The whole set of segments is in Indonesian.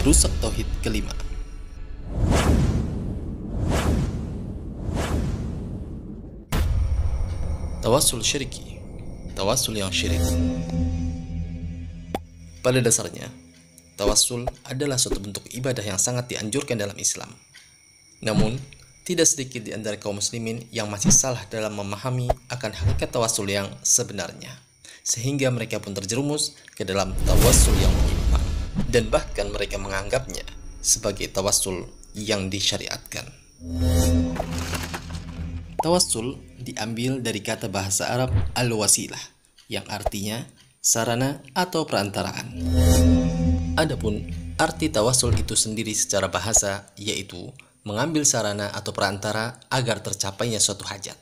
Rusak tauhid kelima. Tawassul syirki, tawassul yang syirik. Pada dasarnya, tawassul adalah suatu bentuk ibadah yang sangat dianjurkan dalam Islam. Namun, tidak sedikit di antara kaum muslimin yang masih salah dalam memahami akan hakikat tawassul yang sebenarnya, sehingga mereka pun terjerumus ke dalam tawassul yang menyimpang, dan bahkan mereka menganggapnya sebagai tawassul yang disyariatkan. Tawassul diambil dari kata bahasa Arab al-wasilah, yang artinya sarana atau perantaraan. Adapun arti tawassul itu sendiri secara bahasa yaitu mengambil sarana atau perantara agar tercapainya suatu hajat.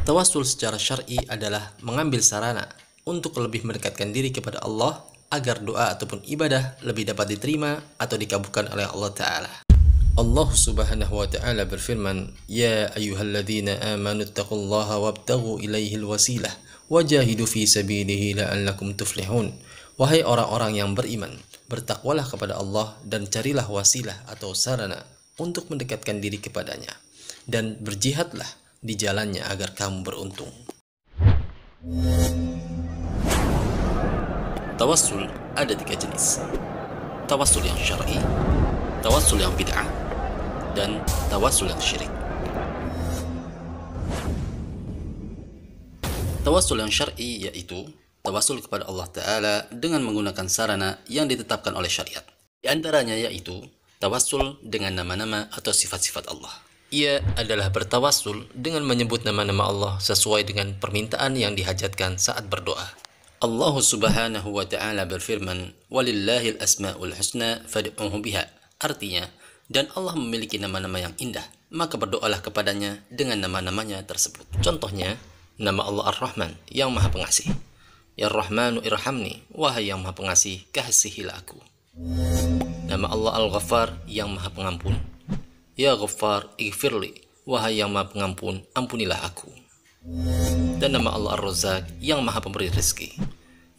Tawassul secara syar'i adalah mengambil sarana untuk lebih mendekatkan diri kepada Allah agar doa ataupun ibadah lebih dapat diterima atau dikabulkan oleh Allah Ta'ala. Allah Subhanahu wa Ta'ala berfirman, "Ya ayyuhalladzina amanu taqullaha wabtaghu ilaihil wasilah wajahidu fi sabilihi la'allakum tuflihun." Wahai orang-orang yang beriman, bertakwalah kepada Allah dan carilah wasilah atau sarana untuk mendekatkan diri kepadanya, dan berjihadlah di jalannya agar kamu beruntung. Tawassul ada 3 jenis. Tawassul yang syar'i, tawassul yang bid'ah, dan tawassul yang syirik. Tawassul yang syar'i yaitu tawassul kepada Allah Ta'ala dengan menggunakan sarana yang ditetapkan oleh syariat. Di antaranya yaitu tawassul dengan nama-nama atau sifat-sifat Allah. Ia adalah bertawassul dengan menyebut nama-nama Allah sesuai dengan permintaan yang dihajatkan saat berdoa. Allah Subhanahu wa Ta'ala berfirman, "Walillahil asma'ul husna fad'uhu biha." Artinya, dan Allah memiliki nama-nama yang indah, maka berdoalah kepadanya dengan nama-namanya tersebut. Contohnya, nama Allah Ar-Rahman yang Maha Pengasih. Ya Rahmanu irhamni, wahai yang Maha Pengasih, kasihilah aku. Nama Allah Al-Ghaffar yang Maha Pengampun. Ya Ghaffar ighfirli, wahai yang Maha Pengampun, ampunilah aku. Dan nama Allah Ar-Razzaq yang Maha Pemberi rizki.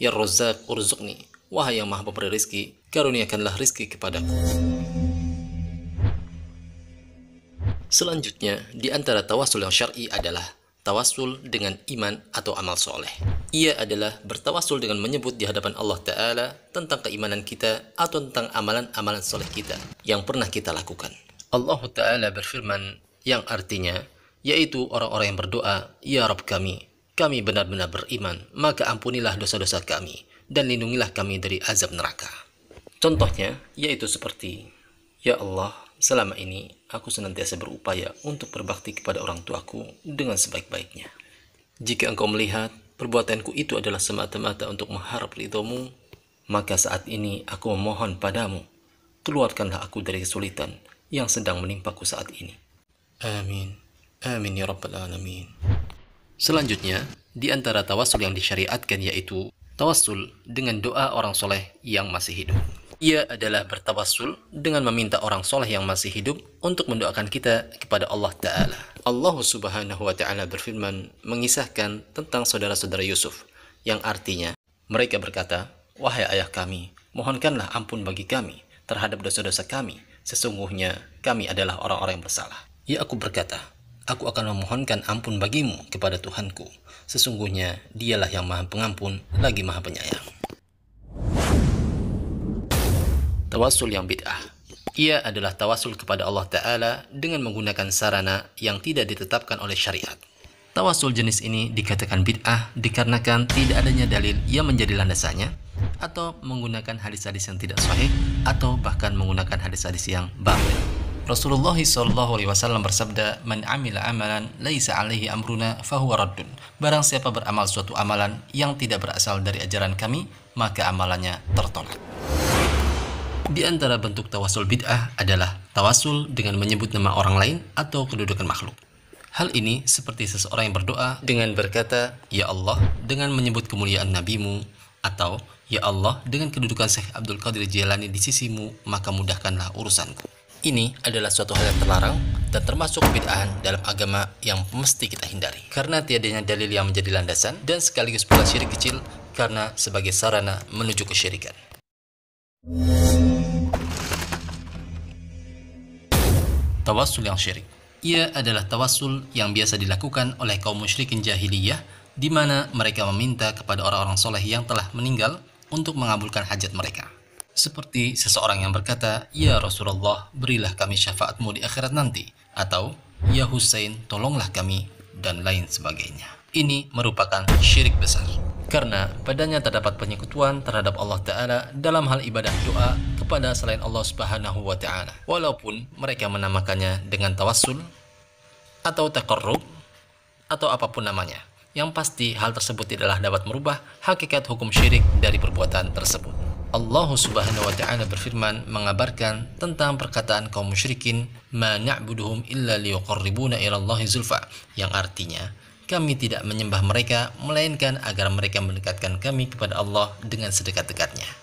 Ya Razzaq urzuqni, wahai yang Maha Pemberi rizki, karuniakanlah rizki kepadaku. Selanjutnya, di antara tawassul yang syar'i adalah tawassul dengan iman atau amal soleh. Ia adalah bertawassul dengan menyebut di hadapan Allah Ta'ala tentang keimanan kita atau tentang amalan-amalan soleh kita yang pernah kita lakukan. Allah Ta'ala berfirman yang artinya, yaitu orang-orang yang berdoa, "Ya Rabb kami benar-benar beriman, maka ampunilah dosa-dosa kami dan lindungilah kami dari azab neraka." Contohnya yaitu seperti, "Ya Allah, selama ini aku senantiasa berupaya untuk berbakti kepada orang tuaku dengan sebaik-baiknya. Jika engkau melihat perbuatanku itu adalah semata-mata untuk mengharap ridhomu, maka saat ini aku memohon padamu, keluarkanlah aku dari kesulitan yang sedang menimpaku saat ini. Amin. Amin ya Rabbal Alamin." Selanjutnya, di antara tawassul yang disyariatkan yaitu tawassul dengan doa orang soleh yang masih hidup. Ia adalah bertawassul dengan meminta orang soleh yang masih hidup untuk mendoakan kita kepada Allah Ta'ala. Allah Subhanahu wa Ta'ala berfirman mengisahkan tentang saudara-saudara Yusuf, yang artinya mereka berkata, "Wahai ayah kami, mohonkanlah ampun bagi kami terhadap dosa-dosa kami. Sesungguhnya kami adalah orang-orang yang bersalah." Yakub berkata, "Aku akan memohonkan ampun bagimu kepada Tuhanku. Sesungguhnya dialah yang Maha Pengampun lagi Maha Penyayang." Tawassul yang bid'ah. Ia adalah tawassul kepada Allah Ta'ala dengan menggunakan sarana yang tidak ditetapkan oleh syariat. Tawassul jenis ini dikatakan bid'ah dikarenakan tidak adanya dalil yang menjadi landasannya, atau menggunakan hadis-hadis yang tidak sahih, atau bahkan menggunakan hadis-hadis yang batil. Rasulullah SAW bersabda, "Man amila amalan laisa alaihi amruna fahuwa raddun." Barang siapa beramal suatu amalan yang tidak berasal dari ajaran kami, maka amalannya tertolak. Di antara bentuk tawassul bid'ah adalah tawassul dengan menyebut nama orang lain atau kedudukan makhluk. Hal ini seperti seseorang yang berdoa dengan berkata, "Ya Allah," dengan menyebut kemuliaan nabimu, atau "Ya Allah," dengan kedudukan Syekh Abdul Qadir Jailani di sisimu, maka mudahkanlah urusanku. Ini adalah suatu hal yang terlarang dan termasuk bid'ahan dalam agama yang mesti kita hindari. Karena tiadanya dalil yang menjadi landasan dan sekaligus pula syirik kecil karena sebagai sarana menuju kesyirikan. Tawassul yang syirik. Ia adalah tawassul yang biasa dilakukan oleh kaum musyrikin jahiliyah, di mana mereka meminta kepada orang-orang soleh yang telah meninggal untuk mengabulkan hajat mereka. Seperti seseorang yang berkata, "Ya Rasulullah, berilah kami syafaatmu di akhirat nanti," atau "Ya Husain, tolonglah kami," dan lain sebagainya. Ini merupakan syirik besar, karena padanya terdapat penyekutuan terhadap Allah Ta'ala dalam hal ibadah doa kepada selain Allah Subhanahu wa Ta'ala. Walaupun mereka menamakannya dengan tawassul atau taqarrub atau apapun namanya, yang pasti hal tersebut tidaklah dapat merubah hakikat hukum syirik dari perbuatan tersebut. Allah Subhanahu wa Ta'ala berfirman mengabarkan tentang perkataan kaum musyrikin, "Ma na'buduhum illa liyuqarribuna ila Allahi zulfa," yang artinya, kami tidak menyembah mereka melainkan agar mereka mendekatkan kami kepada Allah dengan sedekat-dekatnya.